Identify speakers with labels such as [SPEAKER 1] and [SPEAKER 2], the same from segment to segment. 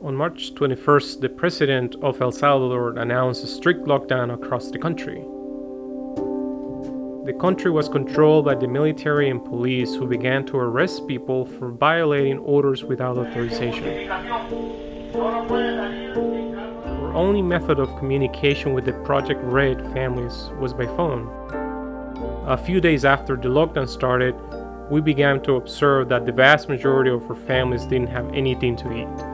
[SPEAKER 1] On March 21st, the president of El Salvador announced a strict lockdown across the country. The country was controlled by the military and police, who began to arrest people for violating orders without authorization. Our only method of communication with the Project Red families was by phone. A few days after the lockdown started, we began to observe that the vast majority of our families didn't have anything to eat.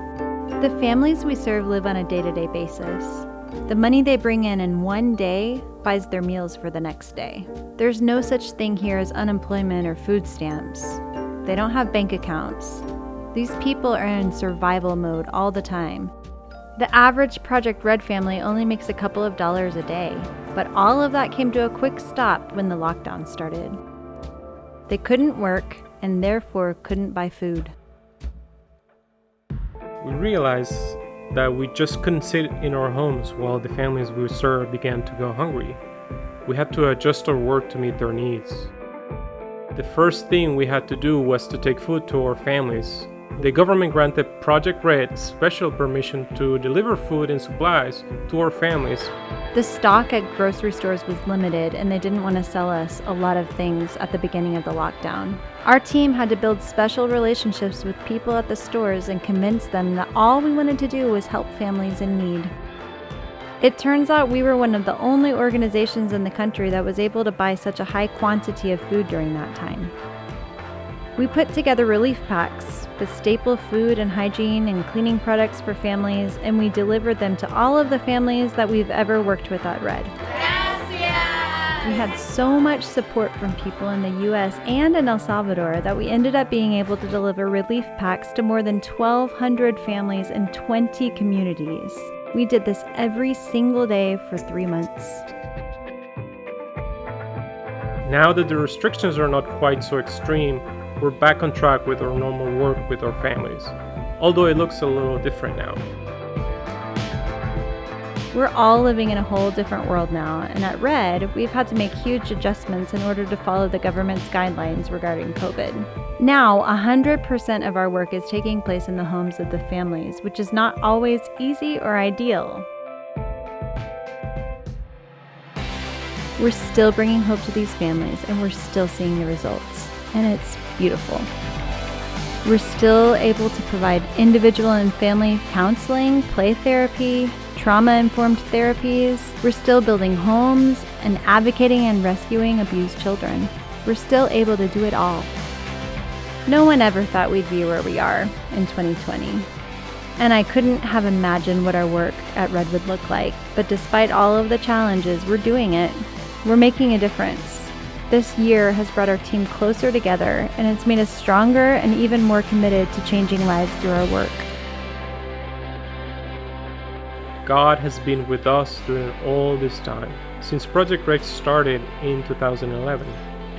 [SPEAKER 2] The families we serve live on a day-to-day basis. The money they bring in one day buys their meals for the next day. There's no such thing here as unemployment or food stamps. They don't have bank accounts. These people are in survival mode all the time. The average Project Red family only makes a couple of dollars a day, but all of that came to a quick stop when the lockdown started. They couldn't work and therefore couldn't buy food.
[SPEAKER 1] We realized that we just couldn't sit in our homes while the families we serve began to go hungry. We had to adjust our work to meet their needs. The first thing we had to do was to take food to our families. The government granted Project Red special permission to deliver food and supplies to our families.
[SPEAKER 2] The stock at grocery stores was limited, and they didn't want to sell us a lot of things at the beginning of the lockdown. Our team had to build special relationships with people at the stores and convince them that all we wanted to do was help families in need. It turns out we were one of the only organizations in the country that was able to buy such a high quantity of food during that time. We put together relief packs with staple food and hygiene and cleaning products for families, and we delivered them to all of the families that we've ever worked with at Red. Gracias! We had so much support from people in the US and in El Salvador that we ended up being able to deliver relief packs to more than 1,200 families in 20 communities. We did this every single day for 3 months.
[SPEAKER 1] Now that the restrictions are not quite so extreme, we're back on track with our normal work with our families, although it looks a little different now.
[SPEAKER 2] We're all living in a whole different world now, and at Red, we've had to make huge adjustments in order to follow the government's guidelines regarding COVID. Now, 100% of our work is taking place in the homes of the families, which is not always easy or ideal. We're still bringing hope to these families, and we're still seeing the results, and it's beautiful. We're still able to provide individual and family counseling, play therapy, trauma-informed therapies. We're still building homes and advocating and rescuing abused children. We're still able to do it all. No one ever thought we'd be where we are in 2020. And I couldn't have imagined what our work at Red would look like. But despite all of the challenges, we're doing it. We're making a difference. This year has brought our team closer together, and it's made us stronger and even more committed to changing lives through our work.
[SPEAKER 1] God has been with us during all this time, since Project Red started in 2011,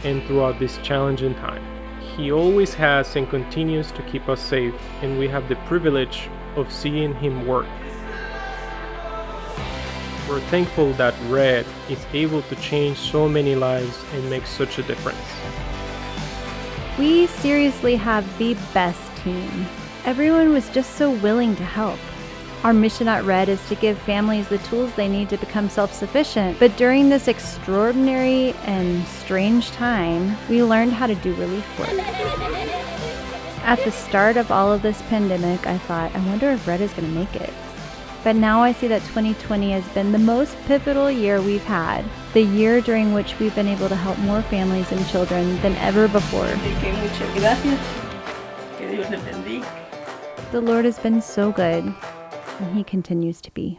[SPEAKER 1] and throughout this challenging time. He always has and continues to keep us safe, and we have the privilege of seeing Him work. We're thankful that Red is able to change so many lives and make such a difference.
[SPEAKER 2] We seriously have the best team. Everyone was just so willing to help. Our mission at Red is to give families the tools they need to become self-sufficient, but during this extraordinary and strange time, we learned how to do relief work. At the start of all of this pandemic, I thought, I wonder if Red is going to make it. But now I see that 2020 has been the most pivotal year we've had, the year during which we've been able to help more families and children than ever before. The Lord has been so good, and He continues to be.